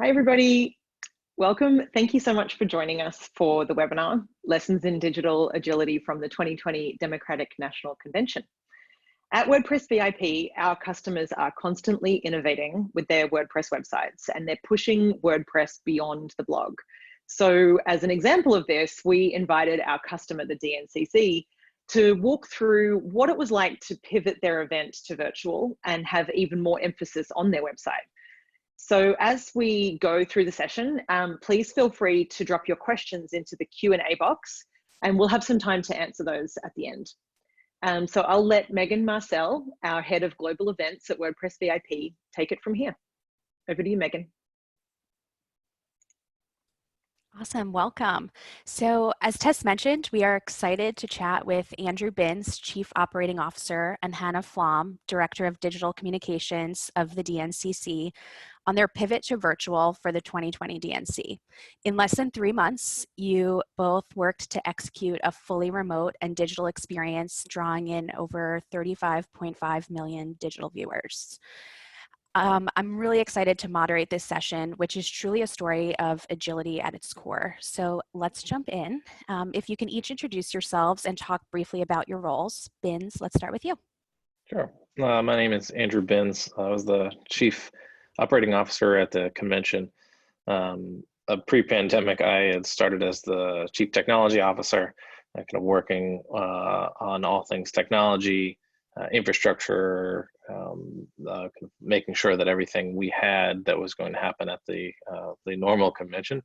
Hi, everybody. Welcome. Thank you so much for joining us for the webinar, Lessons in Digital Agility from the 2020 Democratic National Convention. At WordPress VIP, our customers are constantly innovating with their WordPress websites, and they're pushing WordPress beyond the blog. So as an example of this, we invited our customer, the DNCC, to walk through what it was like to pivot their event to virtual and have even more emphasis on their website. So as we go through the session, please feel free to drop your questions into the Q&A box, and we'll have some time to answer those at the end. So I'll let Megan Marcel, our head of global events at WordPress VIP, take it from here. Over to you, Megan. Awesome, welcome. So as Tess mentioned, we are excited to chat with Andrew Binns, Chief Operating Officer, and Hannah Flom, Director of Digital Communications of the DNCC, on their pivot to virtual for the 2020 DNC. In less than 3 months, you both worked to execute a fully remote and digital experience, drawing in over 35.5 million digital viewers. I'm really excited to moderate this session, which is truly a story of agility at its core. So let's jump in. If you can each introduce yourselves and talk briefly about your roles. Binns, let's start with you. Sure. My name is Andrew Binns. I was the Chief Operating Officer at the convention. Pre-pandemic, I had started as the Chief Technology Officer, kind of working on all things technology, infrastructure, making sure that everything we had that was going to happen at the normal convention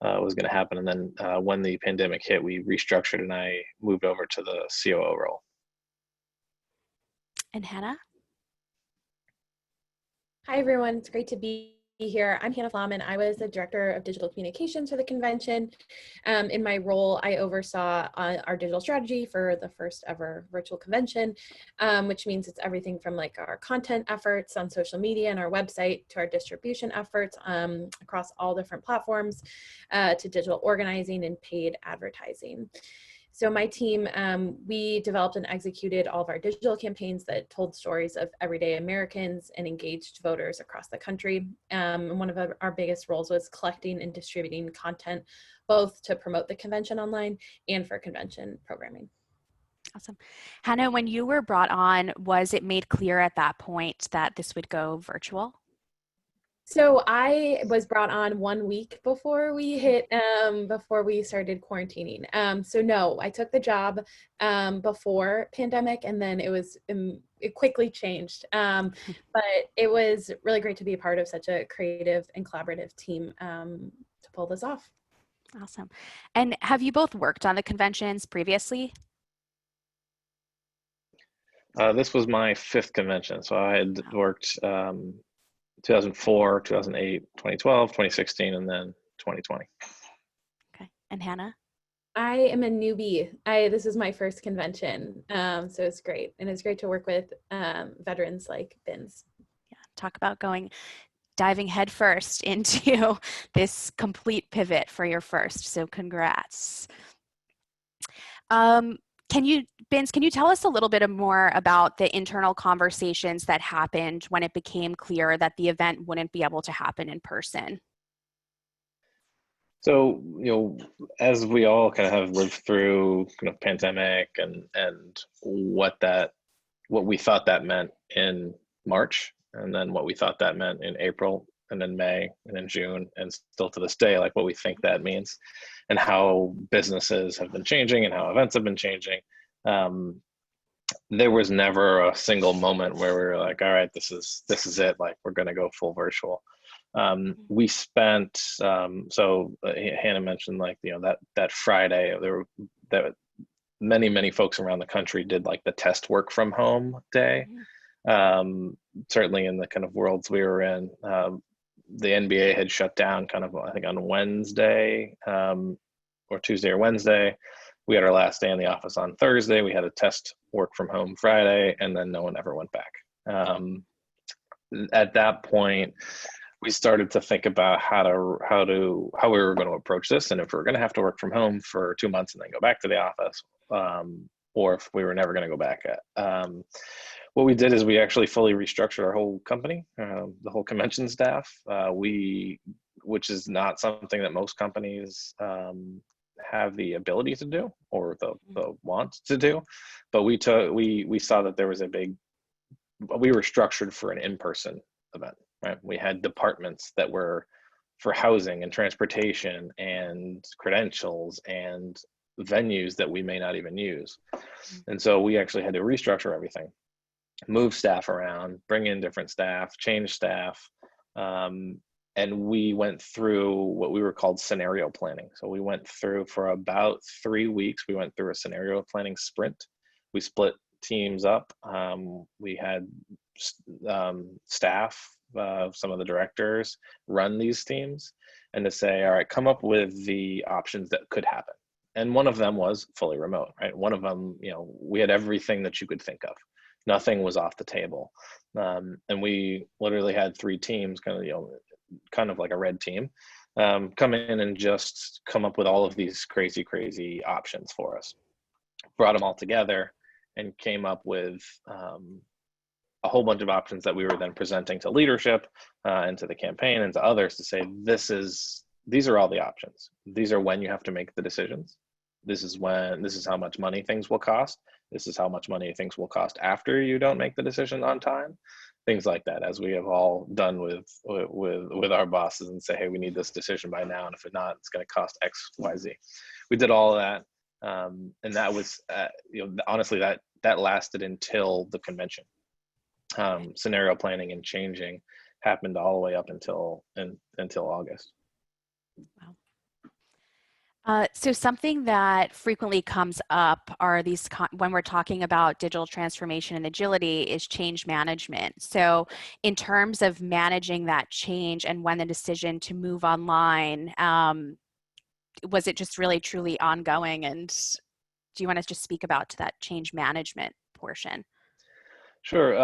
was going to happen. And then when the pandemic hit, we restructured and I moved over to the COO role. And Hannah? Hi, everyone. It's great to be here. I'm Hannah Flom, and I was the Director of Digital Communications for the convention. In my role, I oversaw our digital strategy for the first ever virtual convention, which means it's everything from like our content efforts on social media and our website to our distribution efforts across all different platforms to digital organizing and paid advertising. So my team, we developed and executed all of our digital campaigns that told stories of everyday Americans and engaged voters across the country. And one of our biggest roles was collecting and distributing content, both to promote the convention online and for convention programming. Awesome. Hannah, when you were brought on, was it made clear at that point that this would go virtual? So I was brought on 1 week before we hit, before we started quarantining. So no, I took the job before pandemic, and then it quickly changed. But it was really great to be a part of such a creative and collaborative team to pull this off. Awesome. And have you both worked on the conventions previously? This was my 5th convention. So I had worked 2004, 2008, 2012, 2016, and then 2020. Okay. And Hannah? I am a newbie. This is my first convention, so it's great. And it's great to work with veterans like Binns. Yeah, talk about diving headfirst into this complete pivot for your first, so congrats. Binns, can you tell us a little bit more about the internal conversations that happened when it became clear that the event wouldn't be able to happen in person? So, as we all kind of have lived through kind of pandemic and what we thought that meant in March, and then what we thought that meant in April, and then May, and then June, and still to this day, like what we think that means, and how businesses have been changing and how events have been changing. There was never a single moment where we were like, all right, this is it, like we're going to go full virtual. We spent, so Hannah mentioned like, that Friday, that many folks around the country did like the test work from home day. Certainly in the kind of worlds we were in, the NBA had shut down kind of, I think on Wednesday, or Tuesday or Wednesday. We had our last day in the office on Thursday. We had a test work from home Friday, and then no one ever went back. At that point, we started to think about how we were going to approach this, and if we were going to have to work from home for 2 months and then go back to the office, or if we were never going to go back. What we did is we actually fully restructured our whole company, the whole convention staff. We which is not something that most companies have the ability to do or the want to do. But we saw that there was we were structured for an in-person event, right? We had departments that were for housing and transportation and credentials and venues that we may not even use. And so we actually had to restructure everything, move staff around, bring in different staff, change staff. And we went through what we were called scenario planning. So we went through for about 3 weeks, we went through a scenario planning sprint. We split teams up. We had staff, some of the directors run these teams, and to say, all right, come up with the options that could happen. And one of them was fully remote, right? One of them, we had everything that you could think of. Nothing was off the table. And we literally had 3 teams, kind of like a red team, come in and just come up with all of these crazy options for us. Brought them all together and came up with a whole bunch of options that we were then presenting to leadership and to the campaign and to others to say, these are all the options. These are when you have to make the decisions. This is how much money things will cost. This is how much money things will cost after you don't make the decision on time. Things like that, as we have all done with our bosses, and say, hey, we need this decision by now, and if it's not, it's going to cost X, Y, Z. We did all of that, and that was, honestly, that lasted until the convention. Scenario planning and changing happened all the way up until August. Wow. So something that frequently comes up are these, when we're talking about digital transformation and agility, is change management. So in terms of managing that change and when the decision to move online, was it just really truly ongoing? And do you want to just speak about to that change management portion? Sure.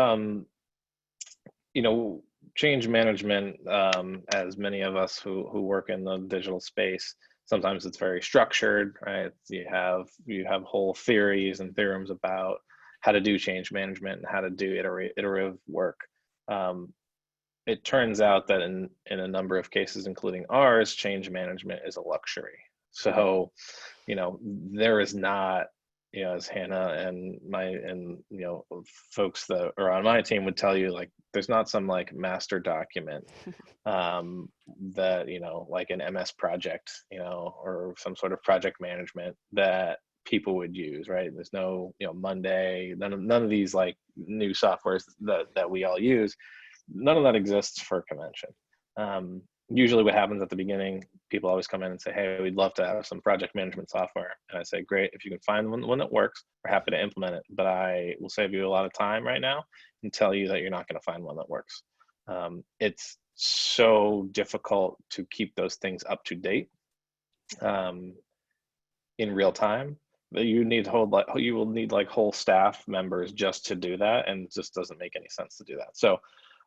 Change management, as many of us who work in the digital space, sometimes it's very structured, right? You have whole theories and theorems about how to do change management and how to do iterative work. It turns out that in a number of cases, including ours, change management is a luxury. So, there is not, as Hannah and folks that are on my team would tell you, like, there's not some like master document that, like an MS project, or some sort of project management that people would use, right? There's no, Monday, none of these like new softwares that we all use. None of that exists for convention. Usually what happens at the beginning, people always come in and say, hey, we'd love to have some project management software. And I say, great, if you can find one that works, we're happy to implement it. But I will save you a lot of time right now and tell you that you're not going to find one that works. It's so difficult to keep those things up to date in real time. You will need like whole staff members just to do that, and it just doesn't make any sense to do that. So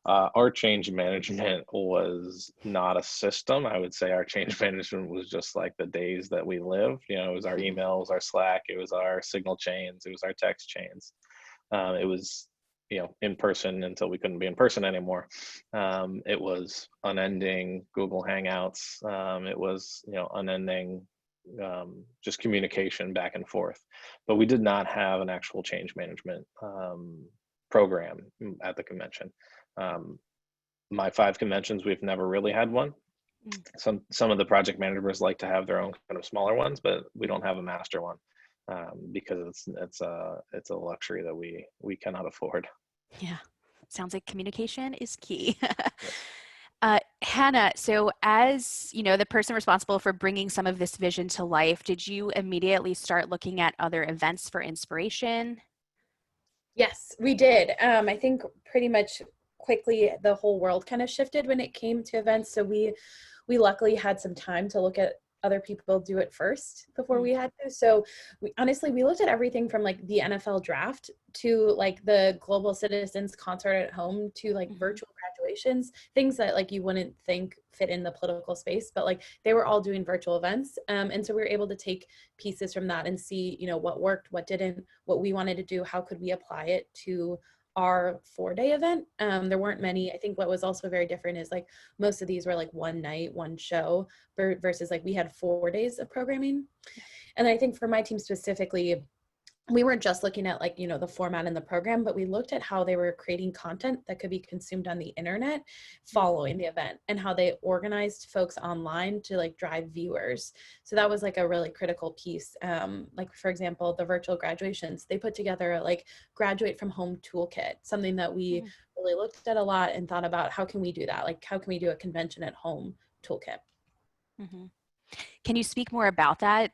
our change management was not a system. I would say our change management was just like the days that we lived. It was our emails, our Slack, it was our signal chains, it was our text chains. It was, in person until we couldn't be in person anymore. It was unending Google Hangouts. It was, unending just communication back and forth. But we did not have an actual change management program at the convention. My 5 conventions, we've never really had one. Some of the project managers like to have their own kind of smaller ones, but we don't have a master one because it's a luxury that we cannot afford. Yeah, sounds like communication is key. Hannah, so as the person responsible for bringing some of this vision to life, did you immediately start looking at other events for inspiration? Yes, we did. I think pretty much quickly the whole world kind of shifted when it came to events. So we luckily had some time to look at other people do it first before we had to. So we looked at everything from like the NFL draft to like the global citizens concert at home to like virtual graduations, things that like you wouldn't think fit in the political space, but like they were all doing virtual events. And so we were able to take pieces from that and see, what worked, what didn't, what we wanted to do, how could we apply it to our 4-day event. There weren't many. I think what was also very different is like most of these were like one night, one show versus like we had 4 days of programming. And I think for my team specifically, we weren't just looking at like, you know, the format and the program, but we looked at how they were creating content that could be consumed on the internet following the event and how they organized folks online to like drive viewers. So that was like a really critical piece. Like for example, the virtual graduations, they put together like graduate from Home Toolkit, something that we really looked at a lot and thought about how can we do that? Like how can we do a convention at home toolkit? Mm-hmm. Can you speak more about that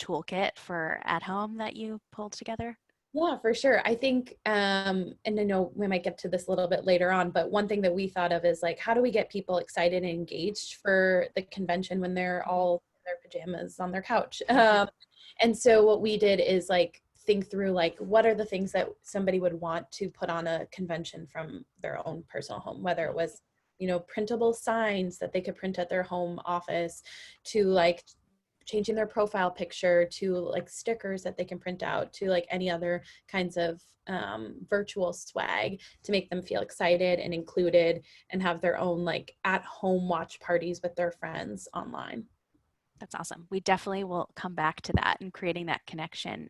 toolkit for at home that you pulled together? Yeah, for sure. I think, and I know we might get to this a little bit later on, but one thing that we thought of is like, how do we get people excited and engaged for the convention when they're all in their pajamas on their couch? And so what we did is like, think through like, what are the things that somebody would want to put on a convention from their own personal home, whether it was, you know, printable signs that they could print at their home office, to like changing their profile picture, to like stickers that they can print out, to like any other kinds of virtual swag to make them feel excited and included and have their own like at home watch parties with their friends online. That's awesome. We definitely will come back to that and creating that connection.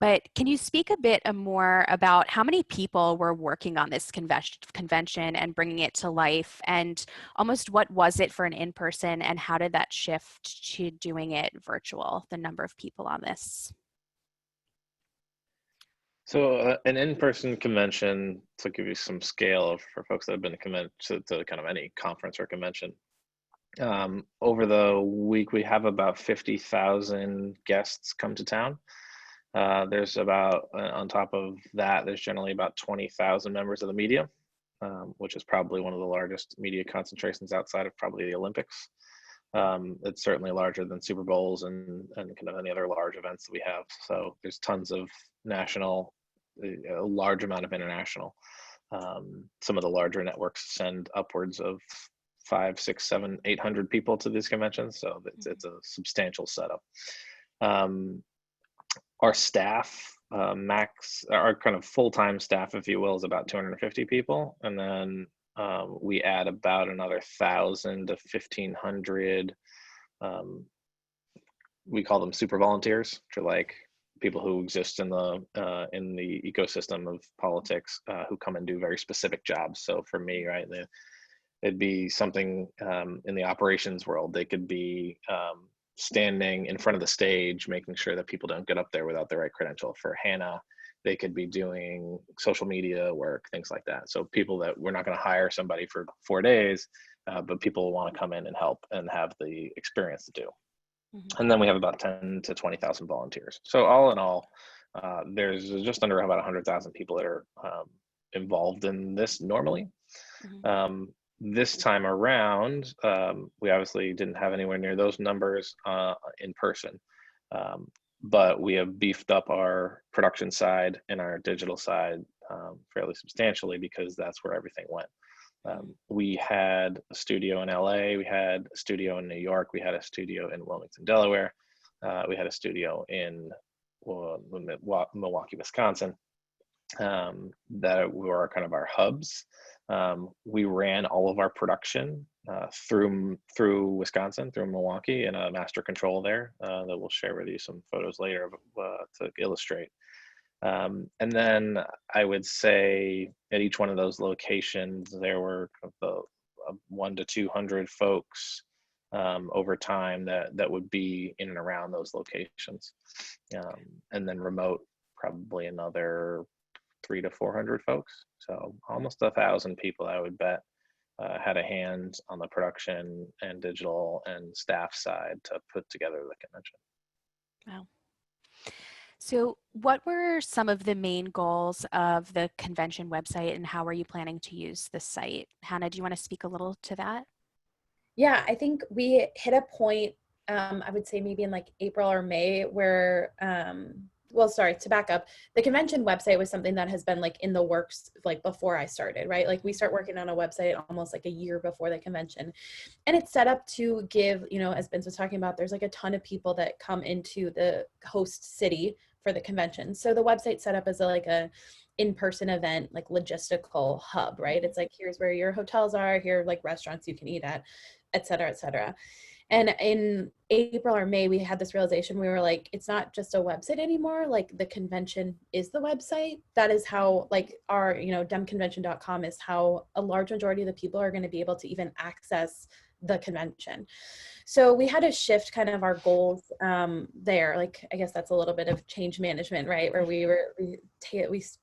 But can you speak a bit more about how many people were working on this convention and bringing it to life, and almost what was it for an in-person, and how did that shift to doing it virtual, the number of people on this? So an in-person convention, to give you some scale for folks that have been to kind of any conference or convention, over the week we have about 50,000 guests come to town. There's about, on top of that, there's generally about 20,000 members of the media, which is probably one of the largest media concentrations outside of probably the Olympics. It's certainly larger than Super Bowls and kind of any other large events that we have. So there's tons of national, a large amount of international. Some of the larger networks send upwards of 500, 600, 700, 800 people to these conventions. So it's a substantial setup. Our staff, our kind of full-time staff, if you will, is about 250 people. And then we add about another 1,000 to 1,500, we call them super volunteers, which are like people who exist in the ecosystem of politics, who come and do very specific jobs. So for me, right, it'd be something in the operations world. They could be standing in front of the stage, making sure that people don't get up there without the right credential. For Hannah, they could be doing social media work, things like that. So people that we're not going to hire somebody for 4 days, but people want to come in and help and have the experience to do. And then we have about 10 to 20,000 volunteers. So all in all, there's just under about 100,000 people that are involved in this normally. This time around, we obviously didn't have anywhere near those numbers in person, but we have beefed up our production side and our digital side fairly substantially, because that's where everything went. We had a studio in LA, we had a studio in New York, we had a studio in Wilmington, Delaware, we had a studio in Milwaukee, Wisconsin, that were kind of our hubs. We ran all of our production through Wisconsin, through Milwaukee, in a master control there that we'll share with you some photos later to illustrate. And then I would say at each one of those locations, there were 100 to 200 folks over time that would be in and around those locations. And then remote, probably another 300 to 400 folks. So almost 1,000 people, I would bet, had a hand on the production and digital and staff side to put together the convention. Wow. So what were some of the main goals of the convention website, and how are you planning to use the site? Hannah, do you want to speak a little to that? Yeah, I think we hit a point, I would say maybe in like April or May, where well, sorry, to back up, the convention website was something that has been like in the works like before I started, right? Like we start working on a website almost like a year before the convention. And it's set up to give, you know, as Vince was talking about, there's like a ton of people that come into the host city for the convention. So the website set up as like a in-person event, like logistical hub, right? It's like, here's where your hotels are, here are like restaurants you can eat at, et cetera, et cetera. And in April or May, we had this realization. We were like, it's not just a website anymore. Like the convention is the website. That is how, like, our, demconvention.com is how a large majority of the people are going to be able to even access the convention. So we had to shift kind of our goals there. Like, I guess that's a little bit of change management, right? Where we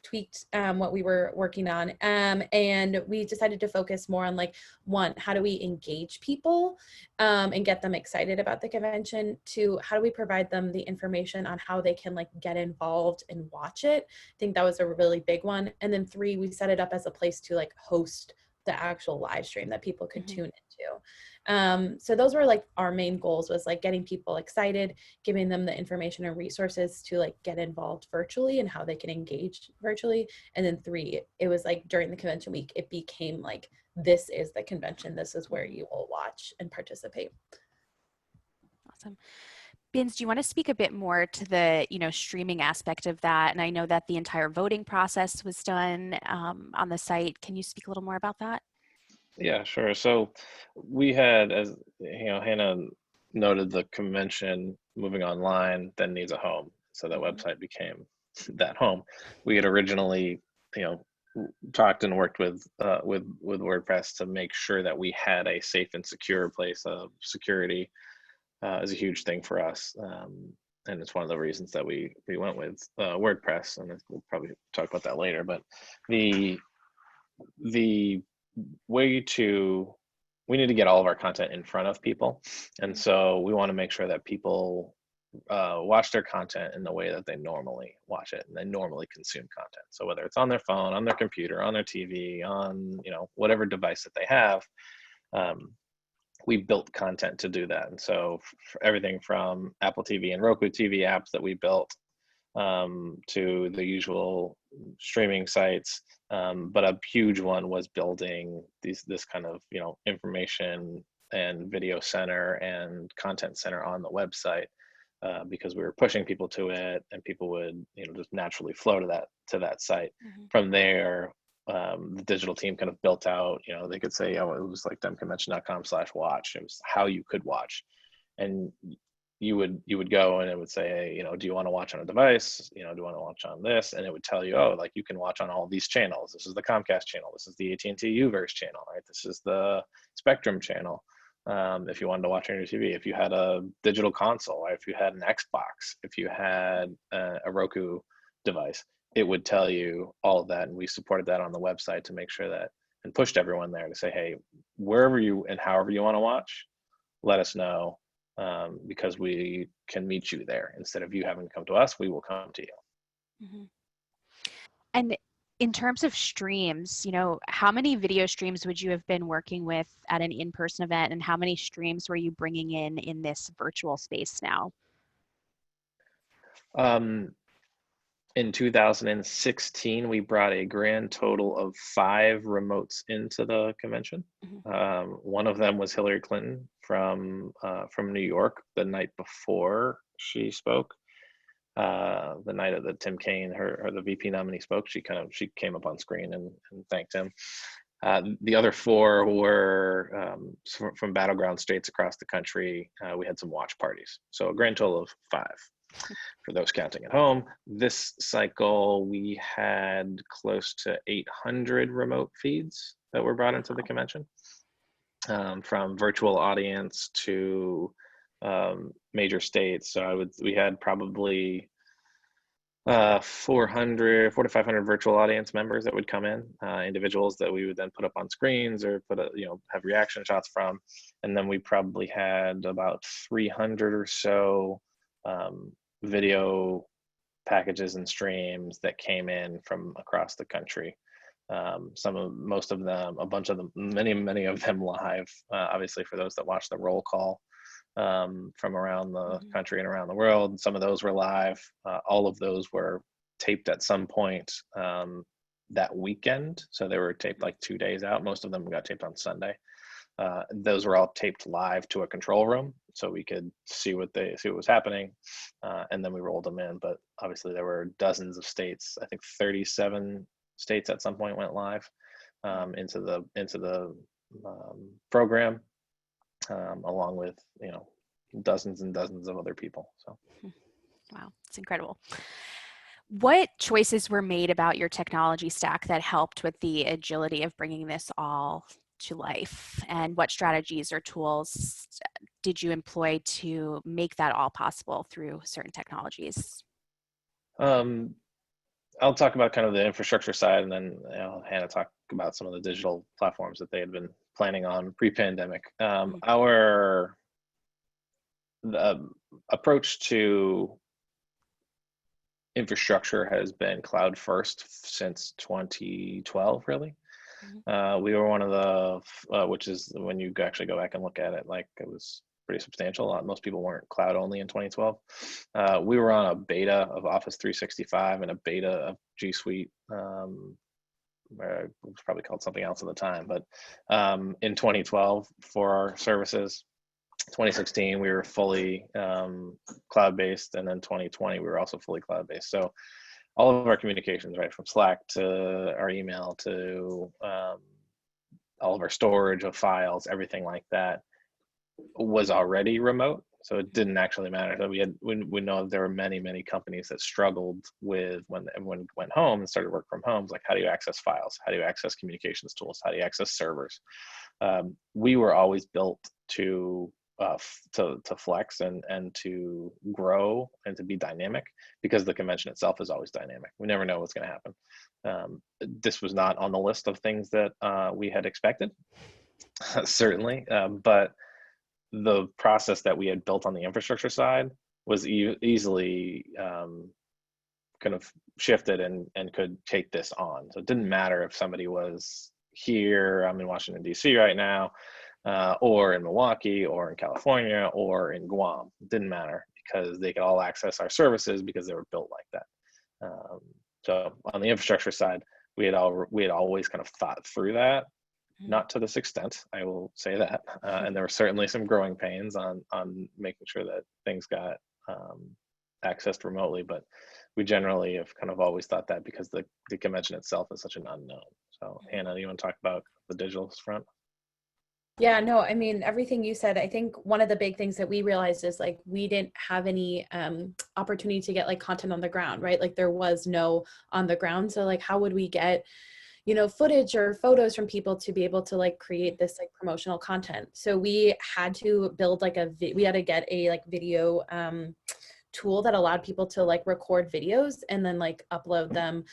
tweaked what we were working on, and we decided to focus more on, like, one, how do we engage people and get them excited about the convention? Two, how do we provide them the information on how they can, like, get involved and watch it? I think that was a really big one. And then three, we set it up as a place to, like, host the actual live stream that people could tune into. So those were, like, our main goals, was, like, getting people excited, giving them the information and resources to, like, get involved virtually and how they can engage virtually. And then three, it was like during the convention week, it became like, this is the convention. This is where you will watch and participate. Awesome. Bins, do you want to speak a bit more to the, streaming aspect of that? And I know that the entire voting process was done on the site. Can you speak a little more about that? Yeah, sure. So we had, as Hannah noted, the convention moving online then needs a home. So that website became that home. We had originally, talked and worked with WordPress to make sure that we had a safe and secure place. Of security is a huge thing for us. And it's one of the reasons that we went with WordPress, and we'll probably talk about that later. But the way we need to get all of our content in front of people, and so we want to make sure that people watch their content in the way that they normally watch it and they normally consume content. So whether it's on their phone, on their computer, on their TV, on whatever device that they have, we built content to do that. And so for everything from Apple TV and Roku TV apps that we built to the usual streaming sites, but a huge one was building this kind of information and video center and content center on the website, because we were pushing people to it, and people would just naturally flow to that site. From there, the digital team kind of built out, they could say, oh, it was like demconvention.com/watch. It was how you could watch, and you would go and it would say, hey, do you want to watch on a device? Do you want to watch on this? And it would tell you, oh, like, you can watch on all these channels. This is the Comcast channel. This is the AT&T Uverse channel, right? This is the Spectrum channel. If you wanted to watch on your TV, if you had a digital console, right? If you had an Xbox, if you had a Roku device, it would tell you all of that. And we supported that on the website to make sure that, and pushed everyone there to say, hey, wherever you and however you want to watch, let us know, because we can meet you there. Instead of you having to come to us, we will come to you. And in terms of streams, how many video streams would you have been working with at an in-person event, and how many streams were you bringing in this virtual space now? In 2016, we brought a grand total of 5 remotes into the convention. One of them was Hillary Clinton from New York the night before she spoke. The night of the Tim Kaine, the VP nominee, spoke, she came up on screen and thanked him. The other 4 were from battleground states across the country. We had some watch parties, so a grand total of 5 for those counting at home. This cycle, we had close to 800 remote feeds that were brought into the convention, from virtual audience to major states. So we had probably 400 to 500 virtual audience members that would come in, individuals that we would then put up on screens or have reaction shots from. And then we probably had about 300 or so video packages and streams that came in from across the country. Most of them, a bunch of them, many of them live, obviously, for those that watch the roll call from around the country and around the world. Some of those were live. All of those were taped at some point that weekend. So they were taped like 2 days out. Most of them got taped on Sunday. Those were all taped live to a control room, so we could see what was happening, and then we rolled them in. But obviously, there were dozens of states. I think 37 states at some point went live into the program, along with dozens and dozens of other people. So, wow, it's incredible. What choices were made about your technology stack that helped with the agility of bringing this all to life? And what strategies or tools did you employ to make that all possible through certain technologies? I'll talk about kind of the infrastructure side, and then Hannah talk about some of the digital platforms that they had been planning on pre-pandemic. Our approach to infrastructure has been cloud first since 2012, really. We were one of the, which is when you actually go back and look at it, like it was pretty substantial. Most people weren't cloud only in 2012. We were on a beta of Office 365 and a beta of G Suite. It was probably called something else at the time, but in 2012 for our services. 2016 we were fully cloud-based, and then 2020 we were also fully cloud-based. So all of our communications, right, from Slack to our email to all of our storage of files, everything like that was already remote. So it didn't actually matter. So we know there were many companies that struggled with when everyone went home and started work from home. Like, how do you access files? How do you access communications tools? How do you access servers? We were always built to flex and to grow and to be dynamic, because the convention itself is always dynamic. We never know what's going to happen. This was not on the list of things that we had expected, certainly, but the process that we had built on the infrastructure side was easily kind of shifted and could take this on. So it didn't matter if somebody was here, I'm in Washington, D.C. right now, or in Milwaukee, or in California, or in Guam. It didn't matter, because they could all access our services because they were built like that. So on the infrastructure side, we had always kind of thought through that. Not to this extent, I will say that. And there were certainly some growing pains on making sure that things got accessed remotely, but we generally have kind of always thought that, because the convention itself is such an unknown. So Hannah, do you want to talk about the digital front? Yeah, no, I mean, everything you said, I think one of the big things that we realized is like, we didn't have any opportunity to get like content on the ground, right? Like there was no on the ground. So like, how would we get footage or photos from people to be able to like create this like promotional content? So we had to build like we had to get a like video tool that allowed people to like record videos and then like upload them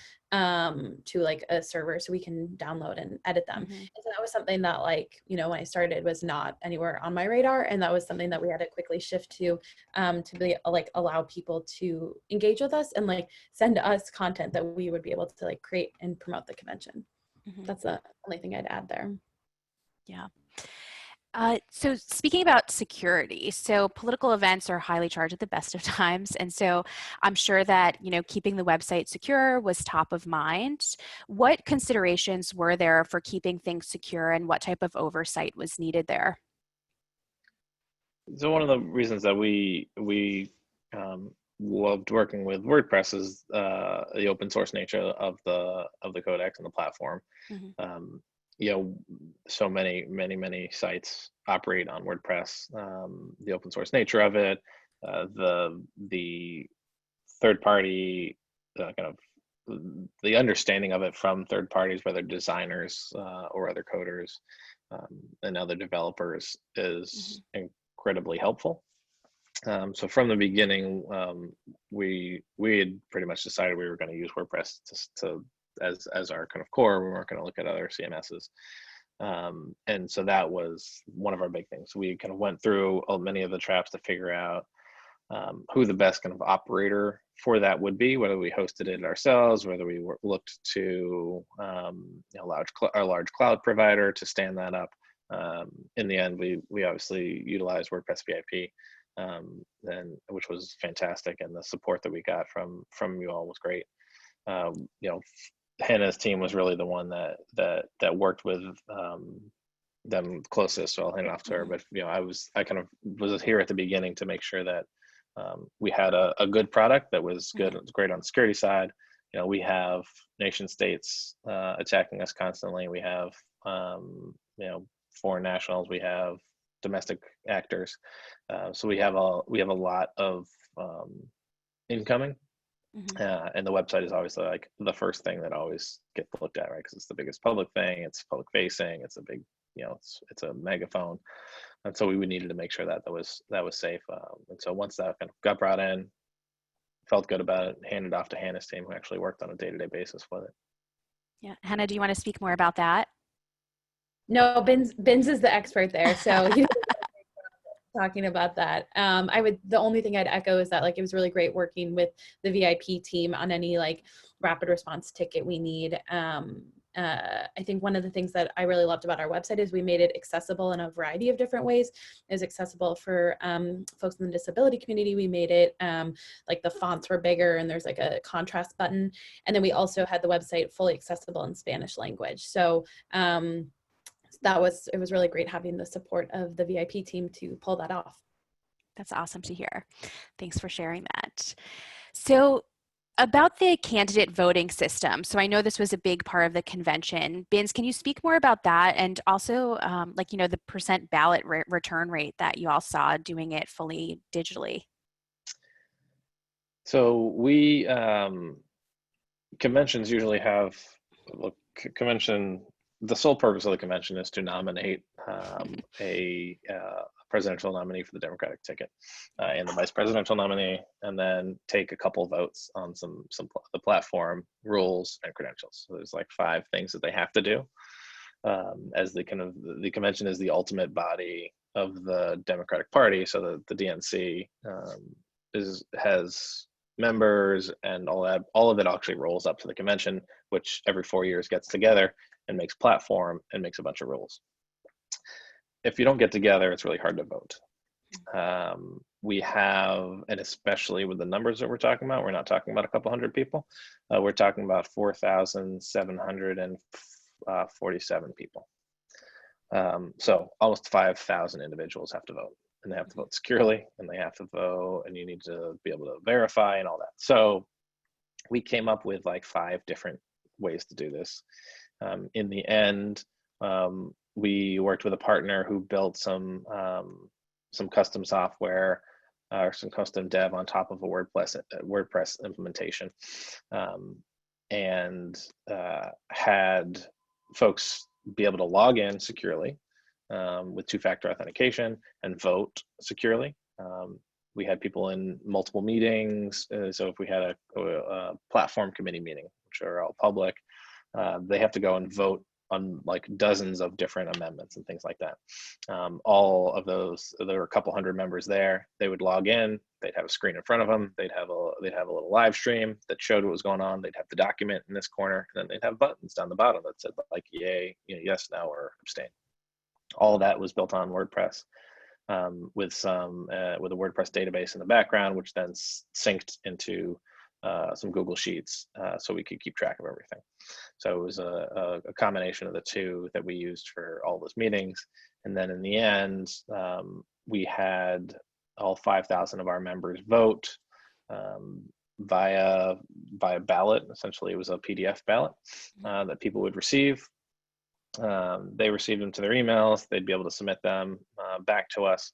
to like a server so we can download and edit them. And so that was something that like, when I started was not anywhere on my radar. And that was something that we had to quickly shift to be like allow people to engage with us and like send us content that we would be able to like create and promote the convention. That's the only thing I'd add there. Yeah. So speaking about security, so political events are highly charged at the best of times. And so I'm sure that, keeping the website secure was top of mind. What considerations were there for keeping things secure, and what type of oversight was needed there? So one of the reasons that we loved working with WordPress is the open source nature of the codex and the platform. So many sites operate on WordPress. The open source nature of it, the third party kind of the understanding of it from third parties, whether designers or other coders and other developers, is incredibly helpful. So from the beginning, we had pretty much decided we were going to use WordPress as our kind of core. We weren't going to look at other CMSs. And so that was one of our big things. We kind of went through many of the traps to figure out who the best kind of operator for that would be, whether we hosted it ourselves, whether we looked to a large cloud provider to stand that up. In the end, we obviously utilized WordPress VIP, which was fantastic, and the support that we got from you all was great. Hannah's team was really the one that worked with them closest, so I'll hand it off to her. But I kind of was here at the beginning to make sure that we had a good product that was good. It was great on the security side. We have nation states attacking us constantly. We have foreign nationals. We have domestic actors. So we have a lot of incoming. And the website is obviously like the first thing that always gets looked at, right? Because it's the biggest public thing. It's public facing. It's a big, it's a megaphone. And so we needed to make sure that was safe. And so once that kind of got brought in, felt good about it, handed off to Hannah's team, who actually worked on a day-to-day basis with it. Yeah, Hannah, do you want to speak more about that? No, Binz is the expert there, so he's talking about that. The only thing I'd echo is that like it was really great working with the VIP team on any like rapid response ticket we need. I think one of the things that I really loved about our website is we made it accessible in a variety of different ways. It was accessible for folks in the disability community. We made it like the fonts were bigger and there's like a contrast button. And then we also had the website fully accessible in Spanish language. So it was really great having the support of the VIP team to pull that off. That's awesome to hear. Thanks for sharing that. So about the candidate voting system. So I know this was a big part of the convention. Binz, can you speak more about that? And also the percent ballot return rate that you all saw doing it fully digitally? So we, conventions usually have, the sole purpose of the convention is to nominate a presidential nominee for the Democratic ticket and the vice presidential nominee, and then take a couple votes on the platform rules and credentials. So there's like 5 things that they have to do. As the convention is the ultimate body of the Democratic Party, so the DNC has members, and all of it actually rolls up to the convention, which every 4 years gets together and makes platform and makes a bunch of rules. If you don't get together, it's really hard to vote. We have, and especially with the numbers that we're talking about, we're not talking about a couple hundred people. We're talking about 4,747 people. So almost 5,000 individuals have to vote, and they have to vote securely, and they have to vote, and you need to be able to verify and all that. So we came up with like 5 different ways to do this. In the end, we worked with a partner who built some custom software or some custom dev on top of a WordPress implementation, and had folks be able to log in securely with 2-factor authentication and vote securely. We had people in multiple meetings. So if we had a platform committee meeting, which are all public, they have to go and vote on like dozens of different amendments and things like that. All of those, there were a couple hundred members there. They would log in. They'd have a screen in front of them. They'd have a little live stream that showed what was going on. They'd have the document in this corner, and then they'd have buttons down the bottom that said like yay, yes, no, or abstain. All of that was built on WordPress with a WordPress database in the background, which then synced into some Google Sheets so we could keep track of everything. So it was a combination of the two that we used for all those meetings. And then in the end, we had all 5,000 of our members vote via ballot. Essentially, it was a PDF ballot that people would receive. They received them to their emails. They'd be able to submit them back to us.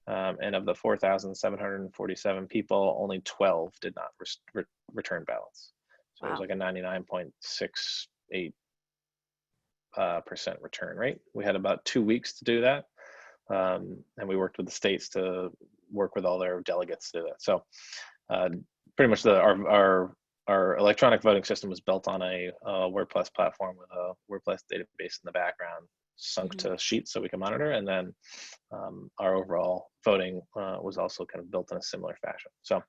And of the 4,747 people, only 12 did not return ballots. So wow. It was like a 99.68% return rate. We had about 2 weeks to do that. And we worked with the states to work with all their delegates to do that. So pretty much our electronic voting system was built on a WordPress platform with a WordPress database in the background, sunk to Sheets so we can monitor. And then our overall voting was also kind of built in a similar fashion. So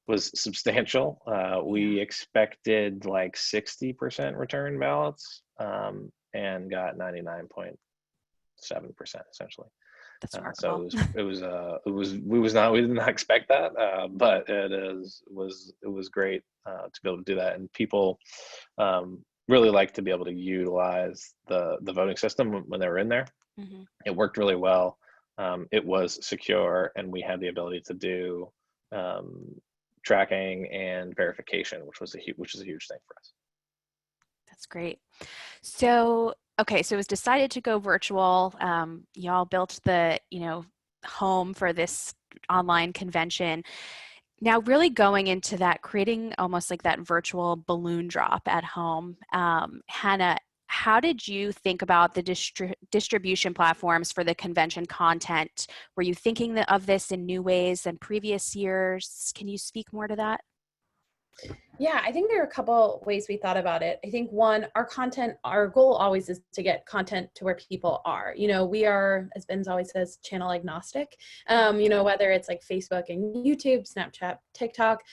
was substantial. We expected like 60% return ballots and got 99.7% essentially. That's remarkable. So we did not expect that, but it was great to be able to do that. And people really liked to be able to utilize the voting system when they were in there. Mm-hmm. It worked really well. It was secure, and we had the ability to do tracking and verification, which is a huge thing for us. That's great. So, okay, so it was decided to go virtual. Y'all built the, home for this online convention. Now, really going into that, creating almost like that virtual balloon drop at home. Hannah, how did you think about the distribution platforms for the convention content? Were you thinking of this in new ways than previous years? Can you speak more to that? Yeah, I think there are a couple ways we thought about it. I think one, our goal always is to get content to where people are. We are, as Ben's always says, channel agnostic. Whether it's like Facebook and YouTube, Snapchat, TikTok.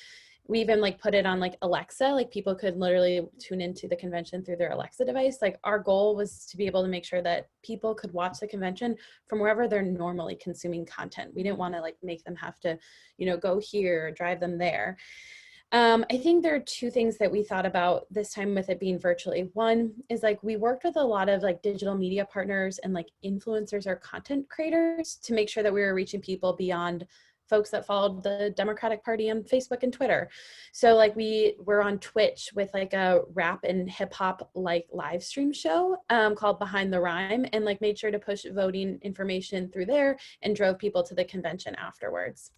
We even like put it on like Alexa, like people could literally tune into the convention through their Alexa device. Like our goal was to be able to make sure that people could watch the convention from wherever they're normally consuming content. We didn't want to like make them have to, go here, or drive them there. I think there are two things that we thought about this time with it being virtually. One is like we worked with a lot of like digital media partners and like influencers or content creators to make sure that we were reaching people beyond folks that followed the Democratic Party on Facebook and Twitter. So like we were on Twitch with like a rap and hip hop like live stream show called Behind the Rhyme, and like made sure to push voting information through there and drove people to the convention afterwards.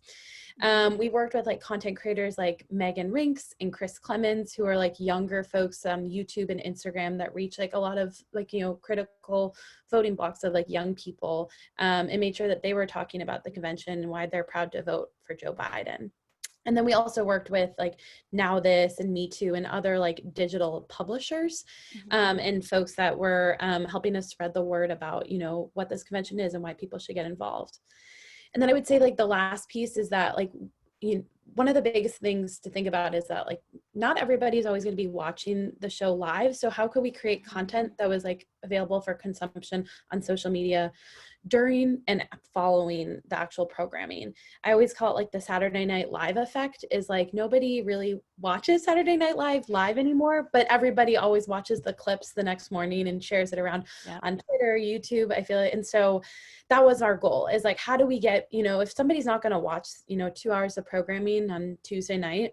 We worked with like content creators like Megan Rinks and Chris Clemens, who are like younger folks on YouTube and Instagram that reach like a lot of like, critical voting blocks of like young people, and made sure that they were talking about the convention and why they're proud to vote for Joe Biden. And then we also worked with like Now This and Me Too and other like digital publishers, and folks that were helping us spread the word about, what this convention is and why people should get involved. And then I would say like the last piece is that like, one of the biggest things to think about is that like not everybody's always going to be watching the show live. So how could we create content that was like available for consumption on social media during and following the actual programming? I always call it like the Saturday Night Live effect. Is like nobody really watches Saturday Night Live anymore, but everybody always watches the clips the next morning and shares it around on Twitter, YouTube, I feel it. And so that was our goal, is like, how do we get, if somebody's not going to watch, 2 hours of programming on Tuesday night,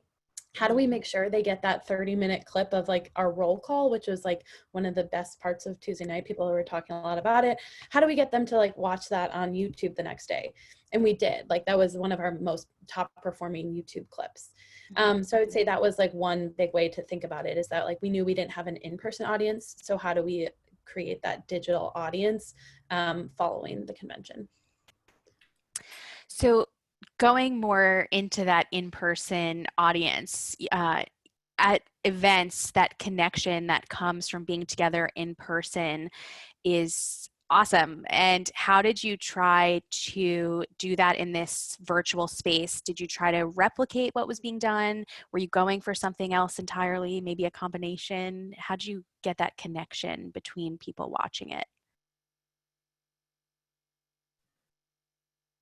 how do we make sure they get that 30-minute clip of like our roll call, which was like one of the best parts of Tuesday night? People were talking a lot about it. How do we get them to like watch that on YouTube the next day? And we did. Like that was one of our most top performing YouTube clips. So I would say that was like one big way to think about it, is that like we knew we didn't have an in-person audience. So how do we create that digital audience following the convention? So going more into that in-person audience, at events, that connection that comes from being together in person is awesome. And how did you try to do that in this virtual space? Did you try to replicate what was being done? Were you going for something else entirely, maybe a combination? How did you get that connection between people watching it?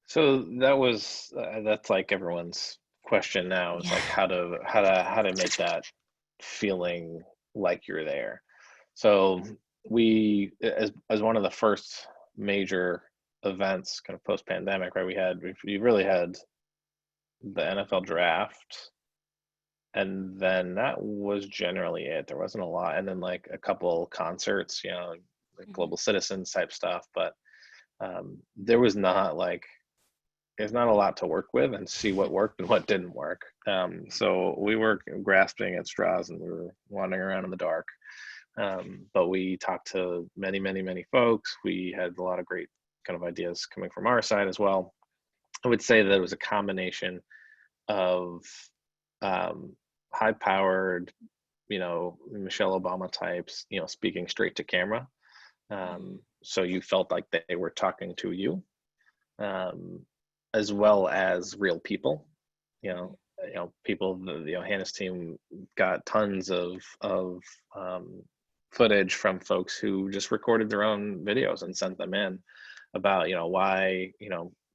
So that's like everyone's question now. It's like how to make that feeling like you're there. So we, as one of the first major events kind of post-pandemic, right, we really had the NFL draft, and then that was generally it. There wasn't a lot, and then like a couple concerts, like Global Citizens type stuff, but there was not like, there's not a lot to work with and see what worked and what didn't work. So we were grasping at straws and we were wandering around in the dark. But we talked to many, many, many folks. We had a lot of great kind of ideas coming from our side as well. I would say that it was a combination of high-powered, Michelle Obama types, speaking straight to camera. So you felt like they were talking to you. As well as real people, people. Hannah's team got tons of footage from folks who just recorded their own videos and sent them in about why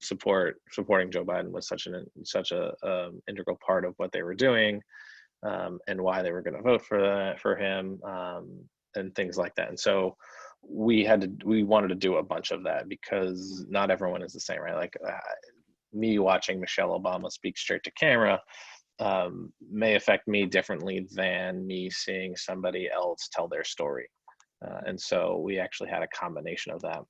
supporting Joe Biden was such a integral part of what they were doing, and why they were going to vote for him, and things like that. And so we wanted to do a bunch of that because not everyone is the same, right? Like me watching Michelle Obama speak straight to camera may affect me differently than me seeing somebody else tell their story. And so we actually had a combination of that.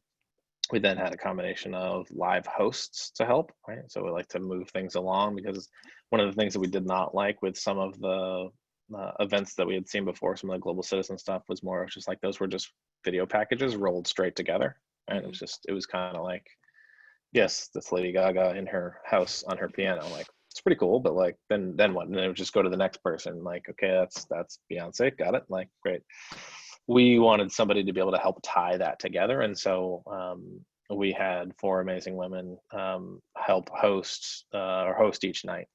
We then had a combination of live hosts to help, right? So we like to move things along, because one of the things that we did not like with some of the events that we had seen before, some of the global citizen stuff, was more of just like, those were just video packages rolled straight together. Right? It was kind of like, yes, this Lady Gaga in her house on her piano. Like, it's pretty cool, but like, then what? And then it would just go to the next person. Like, okay, that's Beyonce, got it. Like, great. We wanted somebody to be able to help tie that together, and so we had 4 amazing women help host each night.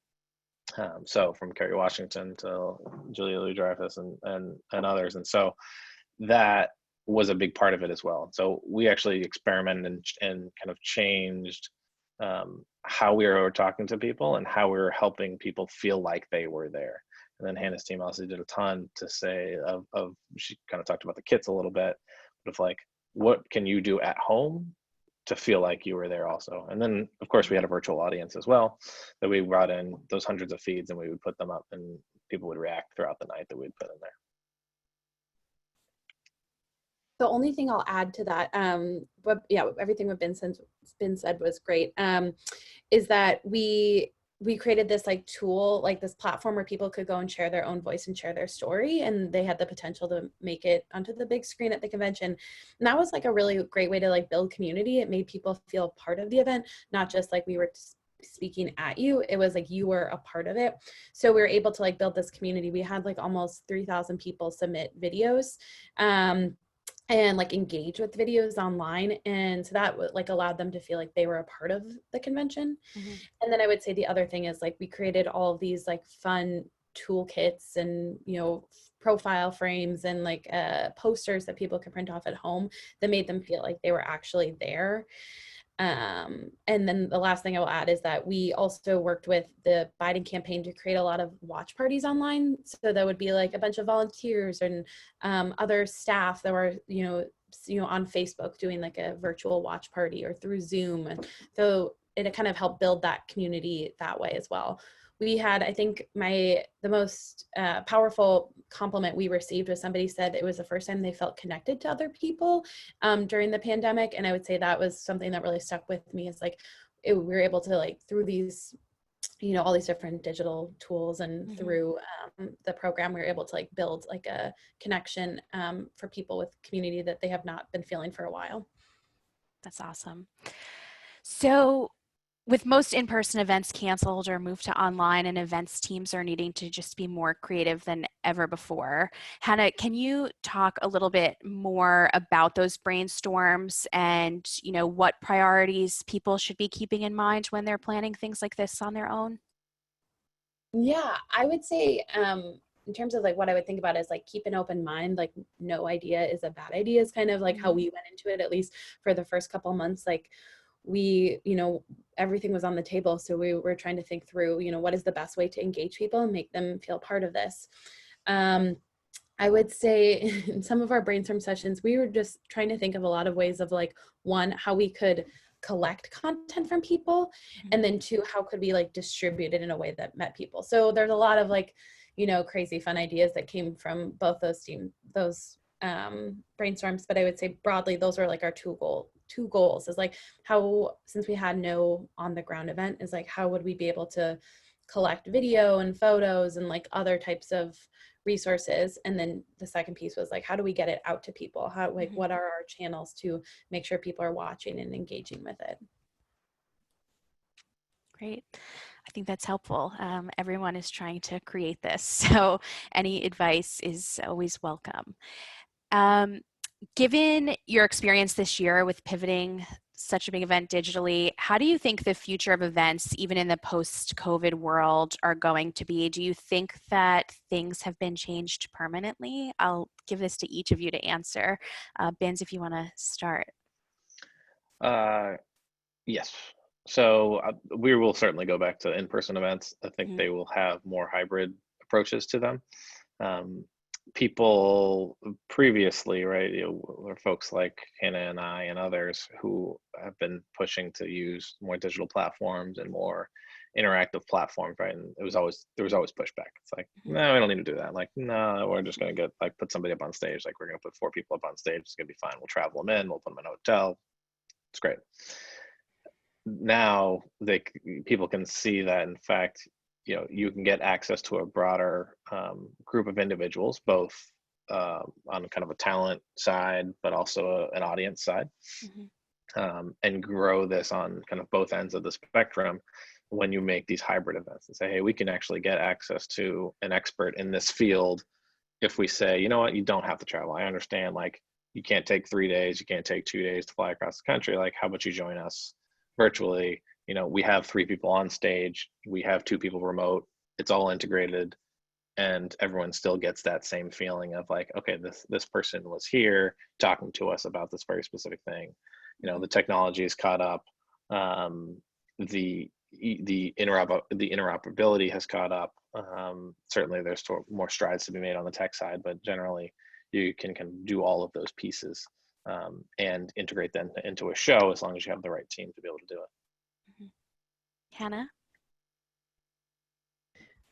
So from Kerry Washington to Julia Louis-Dreyfus and others, and so that was a big part of it as well. So we actually experimented and kind of changed how we were talking to people and how we were helping people feel like they were there. And then Hannah's team also did a ton to say of she kind of talked about the kits a little bit, but of like, what can you do at home to feel like you were there also? And then of course we had a virtual audience as well, that we brought in those hundreds of feeds and we would put them up and people would react throughout the night that we'd put in there. The only thing I'll add to that, but yeah, everything what been said was great, is that we created this like tool, like this platform where people could go and share their own voice and share their story, and they had the potential to make it onto the big screen at the convention. And that was like a really great way to like build community. It made people feel part of the event, not just like we were speaking at you, it was like you were a part of it. So we were able to like build this community. We had like almost 3,000 people submit videos and like engage with videos online, and so that like allowed them to feel like they were a part of the convention. And then I would say the other thing is like we created all of these like fun toolkits and, you know, profile frames and like posters that people could print off at home that made them feel like they were actually there. And then the last thing I will add is that we also worked with the Biden campaign to create a lot of watch parties online. So that would be like a bunch of volunteers and other staff that were, you know, on Facebook doing like a virtual watch party or through Zoom. And so it kind of helped build that community that way as well. We had, I think the most powerful compliment we received was somebody said it was the first time they felt connected to other people during the pandemic. And I would say that was something that really stuck with me, is like we were able to like through these, you know, all these different digital tools and through the program, we were able to like build like a connection for people with community that they have not been feeling for a while. That's awesome. So with most in-person events canceled or moved to online, and events teams are needing to just be more creative than ever before, Hannah, can you talk a little bit more about those brainstorms and, you know, what priorities people should be keeping in mind when they're planning things like this on their own? Yeah, I would say in terms of like what I would think about is like keep an open mind, like no idea is a bad idea is kind of like how we went into it, at least for the first couple months. Like we, you know, everything was on the table. So we were trying to think through, you know, what is the best way to engage people and make them feel part of this. I would say in some of our brainstorm sessions, we were just trying to think of a lot of ways of like, one, how we could collect content from people, and then two, how could we like distribute it in a way that met people. So there's a lot of like, you know, crazy fun ideas that came from both those brainstorms. But I would say broadly, those were like our two goals is like how, since we had no on the ground event, is like how would we be able to collect video and photos and like other types of resources. And then the second piece was like, how do we get it out to people? How, like, what are our channels to make sure people are watching and engaging with it? Great. I think that's helpful. Everyone is trying to create this, so any advice is always welcome. Given your experience this year with pivoting such a big event digitally, how do you think the future of events, even in the post-COVID world, are going to be? Do you think that things have been changed permanently? I'll give this to each of you to answer. Benz, if you want to start. Yes. So we will certainly go back to in-person events. I think they will have more hybrid approaches to them. people previously, right, were folks like Hannah and I and others who have been pushing to use more digital platforms and more interactive platforms, right? And there was always pushback. It's like, no, we don't need to do that. Like, no, we're just going to get like put somebody up on stage. Like, we're going to put 4 people up on stage. It's going to be fine. We'll travel them in. We'll put them in a hotel. It's great. Now people can see that, in fact, you can get access to a broader group of individuals, both on kind of a talent side, but also an audience side, and grow this on kind of both ends of the spectrum when you make these hybrid events and say, hey, we can actually get access to an expert in this field if we say, you know what, you don't have to travel. I understand, like, you can't take 3 days, you can't take 2 days to fly across the country. Like, how about you join us virtually? We have 3 people on stage, we have 2 people remote, it's all integrated, and everyone still gets that same feeling of like, okay, this person was here talking to us about this very specific thing. The technology is caught up, the interoperability has caught up. Certainly there's more strides to be made on the tech side, but generally you can do all of those pieces and integrate them into a show, as long as you have the right team to be able to do it. Hannah?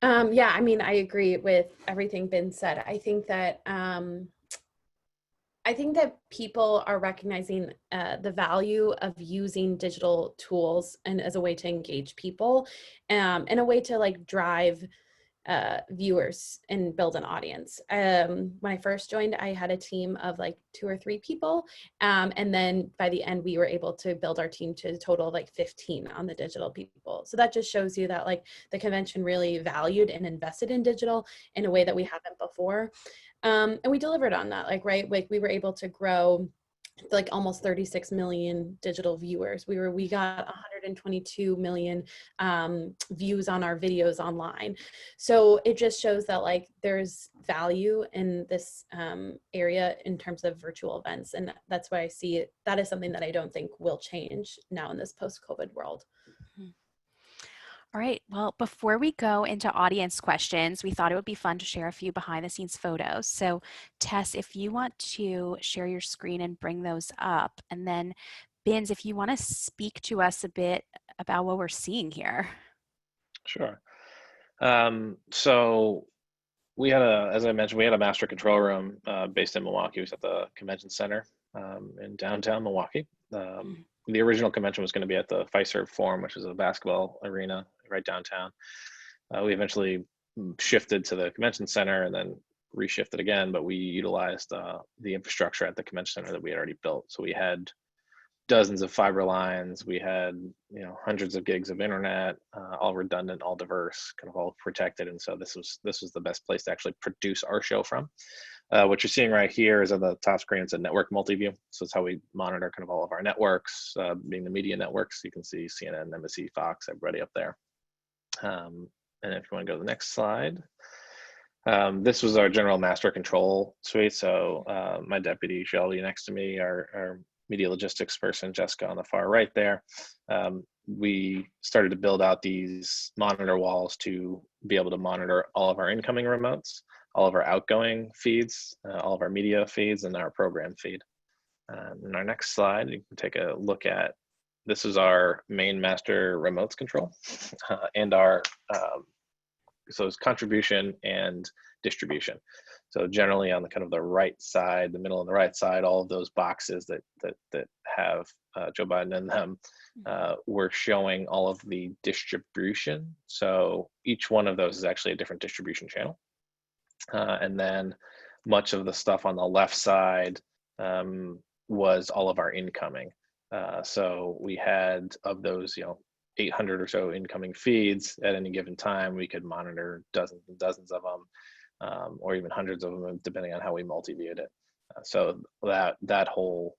Yeah, I mean, I agree with everything Ben said. I think that people are recognizing the value of using digital tools and as a way to engage people, and a way to like drive viewers and build an audience. When I first joined, I had a team of like 2 or 3 people. And then by the end, we were able to build our team to a total of like 15 on the digital people. So that just shows you that like the convention really valued and invested in digital in a way that we haven't before. And we delivered on that, like, right? Like, we were able to grow like almost 36 million digital viewers. We got 122 million views on our videos online. So it just shows that like there's value in this area in terms of virtual events. And that's why I see it. That is something that I don't think will change now in this post-COVID world. All right, well, before we go into audience questions, we thought it would be fun to share a few behind the scenes photos. So Tess, if you want to share your screen and bring those up, and then Bins, if you want to speak to us a bit about what we're seeing here. Sure. So we had as I mentioned, we had a master control room based in Milwaukee. It was at the convention center in downtown Milwaukee. The original convention was going to be at the Fiserv Forum, which is a basketball arena right downtown. We eventually shifted to the convention center and then reshifted again, but we utilized the infrastructure at the convention center that we had already built. So we had dozens of fiber lines, we had hundreds of gigs of internet, all redundant, all diverse, kind of all protected. And so this was the best place to actually produce our show from. What you're seeing right here is on the top screen, it's a network multi-view. So it's how we monitor kind of all of our networks, being the media networks. You can see CNN, NBC, Fox, everybody up there. And if you want to go to the next slide, this was our general master control suite. So my deputy Shelby next to me, our media logistics person, Jessica on the far right there. We started to build out these monitor walls to be able to monitor all of our incoming remotes, all of our outgoing feeds, all of our media feeds, and our program feed. In our next slide, you can take a look at, this is our main master remotes control and our, so it's contribution and distribution. So generally on the kind of the right side, the middle and the right side, all of those boxes that have Joe Biden in them, we're showing all of the distribution. So each one of those is actually a different distribution channel. And then much of the stuff on the left side was all of our incoming. So we had, of those, 800 or so incoming feeds at any given time, we could monitor dozens and dozens of them, or even hundreds of them, depending on how we multi-viewed it. So that whole